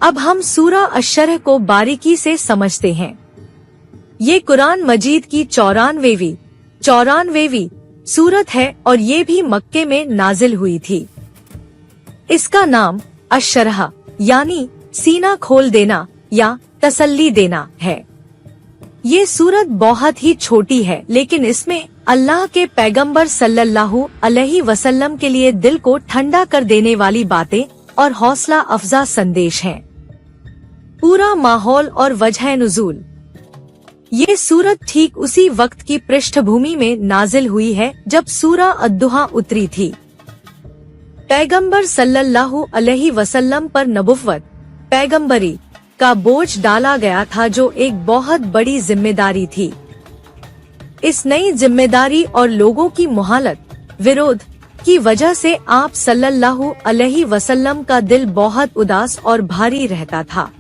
अब हम सूरा अश-शरह को बारीकी से समझते हैं। ये कुरान मजीद की 94वीं सूरत है और ये भी मक्के में नाजिल हुई थी। इसका नाम अश-शरह यानी सीना खोल देना या तसल्ली देना है। ये सूरत बहुत ही छोटी है, लेकिन इसमें अल्लाह के पैगंबर सल्लल्लाहु अलैहि वसल्लम के लिए दिल को ठंडा कर देने वाली बातें और हौसला अफजा संदेश हैं। पूरा माहौल और वजह नुज़ूल। ये सूरत ठीक उसी वक्त की पृष्ठभूमि में नाजिल हुई है जब सूरा अद-दुहा उतरी थी। पैगंबर सल्लल्लाहु अलैहि वसल्लम पर नबुव्वत पैगंबरी का बोझ डाला गया था, जो एक बहुत बड़ी जिम्मेदारी थी। इस नई जिम्मेदारी और लोगों की मुहालत विरोध की वजह से आप सल्लल्लाहु अलैहि वसल्लम का दिल बहुत उदास और भारी रहता था।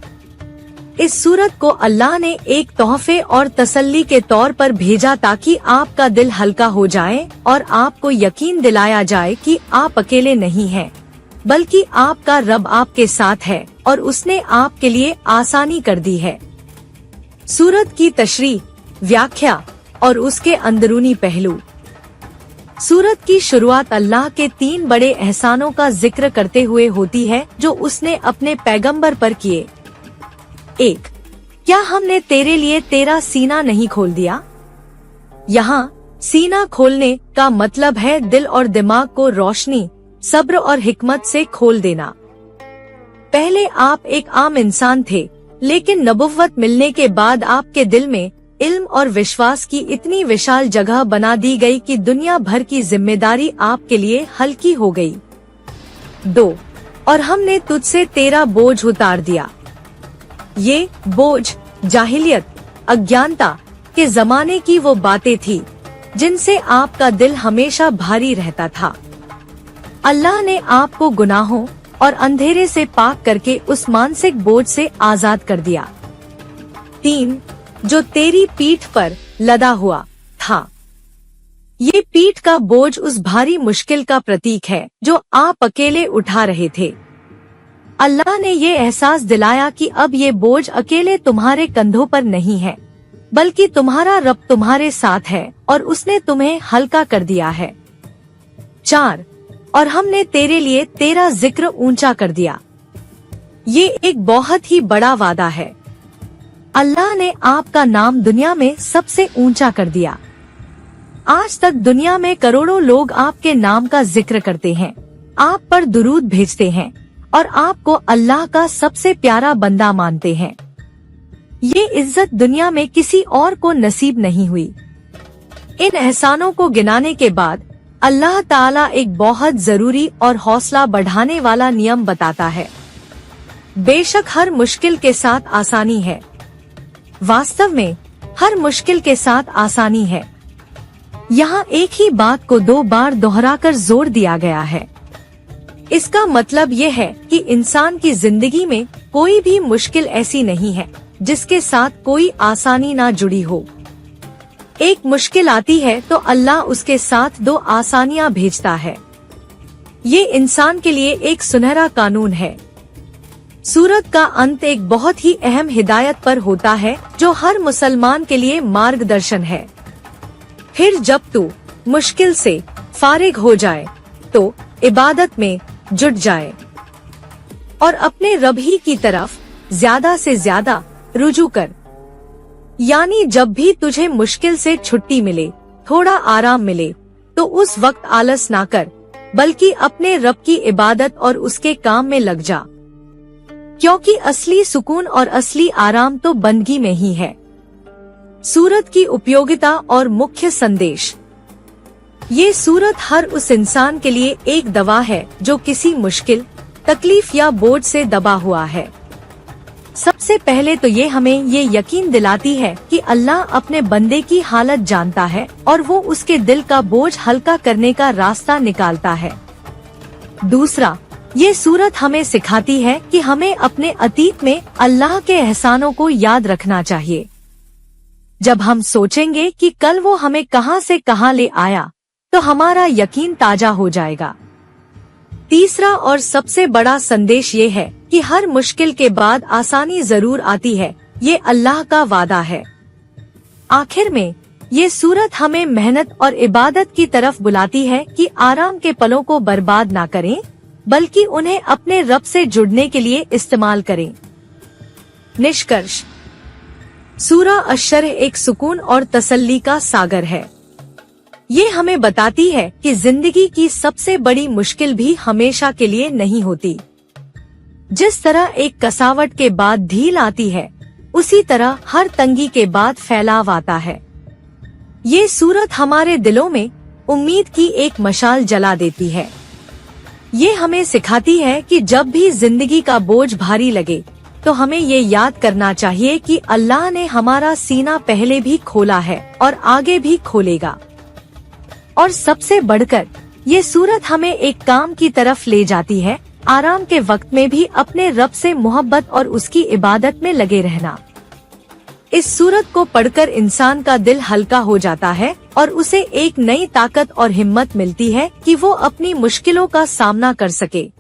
इस सूरत को अल्लाह ने एक तोहफे और तसल्ली के तौर पर भेजा ताकि आपका दिल हल्का हो जाए और आपको यकीन दिलाया जाए कि आप अकेले नहीं हैं, बल्कि आपका रब आपके साथ है और उसने आपके लिए आसानी कर दी है। सूरत की तशरीह, व्याख्या और उसके अंदरूनी पहलू। सूरत की शुरुआत अल्लाह के 3 बड़े एहसानों का जिक्र करते हुए होती है जो उसने अपने पैगंबर पर किए। 1. क्या हमने तेरे लिए तेरा सीना नहीं खोल दिया? यहाँ सीना खोलने का मतलब है दिल और दिमाग को रोशनी, सब्र और हिकमत से खोल देना। पहले आप एक आम इंसान थे, लेकिन नबुव्वत मिलने के बाद आपके दिल में इल्म और विश्वास की इतनी विशाल जगह बना दी गई कि दुनिया भर की जिम्मेदारी आपके लिए हल्की हो गई। 2. और हमने तुझसे तेरा बोझ उतार दिया। ये बोझ जाहिलियत, अज्ञानता के जमाने की वो बातें थी जिनसे आपका दिल हमेशा भारी रहता था। अल्लाह ने आपको गुनाहों और अंधेरे से पाक करके उस मानसिक बोझ से आजाद कर दिया। 3. जो तेरी पीठ पर लदा हुआ था। ये पीठ का बोझ उस भारी मुश्किल का प्रतीक है जो आप अकेले उठा रहे थे। अल्लाह ने ये एहसास दिलाया कि अब ये बोझ अकेले तुम्हारे कंधों पर नहीं है, बल्कि तुम्हारा रब तुम्हारे साथ है और उसने तुम्हें हल्का कर दिया है। 4. और हमने तेरे लिए तेरा जिक्र ऊंचा कर दिया। ये एक बहुत ही बड़ा वादा है। अल्लाह ने आपका नाम दुनिया में सबसे ऊंचा कर दिया। आज तक दुनिया में करोड़ों लोग आपके नाम का जिक्र करते हैं, आप पर दुरूद भेजते हैं और आपको अल्लाह का सबसे प्यारा बंदा मानते हैं। ये इज्जत दुनिया में किसी और को नसीब नहीं हुई। इन एहसानों को गिनाने के बाद अल्लाह ताला एक बहुत जरूरी और हौसला बढ़ाने वाला नियम बताता है। बेशक हर मुश्किल के साथ आसानी है। वास्तव में हर मुश्किल के साथ आसानी है। यहाँ एक ही बात को 2 बार दोहराकर जोर दिया गया है। इसका मतलब ये है कि इंसान की जिंदगी में कोई भी मुश्किल ऐसी नहीं है जिसके साथ कोई आसानी ना जुड़ी हो। एक मुश्किल आती है तो अल्लाह उसके साथ 2 आसानियाँ भेजता है। ये इंसान के लिए एक सुनहरा कानून है। सूरत का अंत एक बहुत ही अहम हिदायत पर होता है जो हर मुसलमान के लिए मार्गदर्शन है। फिर जब तू मुश्किल से फारिग हो जाए तो इबादत में जुट जाए और अपने रब ही की तरफ ज्यादा से ज्यादा रुजू कर। यानी जब भी तुझे मुश्किल से छुट्टी मिले, थोड़ा आराम मिले, तो उस वक्त आलस ना कर, बल्कि अपने रब की इबादत और उसके काम में लग जा, क्योंकि असली सुकून और असली आराम तो बंदगी में ही है। सूरत की उपयोगिता और मुख्य संदेश। ये सूरत हर उस इंसान के लिए एक दवा है जो किसी मुश्किल, तकलीफ या बोझ से दबा हुआ है। सबसे पहले तो ये हमें ये यकीन दिलाती है कि अल्लाह अपने बंदे की हालत जानता है और वो उसके दिल का बोझ हल्का करने का रास्ता निकालता है। दूसरा, ये सूरत हमें सिखाती है कि हमें अपने अतीत में अल्लाह के एहसानों को याद रखना चाहिए। जब हम सोचेंगे कि कल वो हमें कहां से कहां ले आया, तो हमारा यकीन ताजा हो जाएगा। तीसरा और सबसे बड़ा संदेश ये है कि हर मुश्किल के बाद आसानी जरूर आती है, ये अल्लाह का वादा है। आखिर में ये सूरत हमें मेहनत और इबादत की तरफ बुलाती है कि आराम के पलों को बर्बाद ना करें, बल्कि उन्हें अपने रब से जुड़ने के लिए इस्तेमाल करें। निष्कर्ष, सूरा अश-शरह एक सुकून और तसल्ली का सागर है। ये हमें बताती है कि जिंदगी की सबसे बड़ी मुश्किल भी हमेशा के लिए नहीं होती। जिस तरह एक कसावट के बाद ढील आती है, उसी तरह हर तंगी के बाद फैलाव आता है। ये सूरत हमारे दिलों में उम्मीद की एक मशाल जला देती है। ये हमें सिखाती है कि जब भी जिंदगी का बोझ भारी लगे तो हमें ये याद करना चाहिए कि अल्लाह ने हमारा सीना पहले भी खोला है और आगे भी खोलेगा। और सबसे बढ़कर ये सूरत हमें एक काम की तरफ ले जाती है, आराम के वक्त में भी अपने रब से मोहब्बत और उसकी इबादत में लगे रहना। इस सूरत को पढ़कर इंसान का दिल हल्का हो जाता है और उसे एक नई ताकत और हिम्मत मिलती है कि वो अपनी मुश्किलों का सामना कर सके।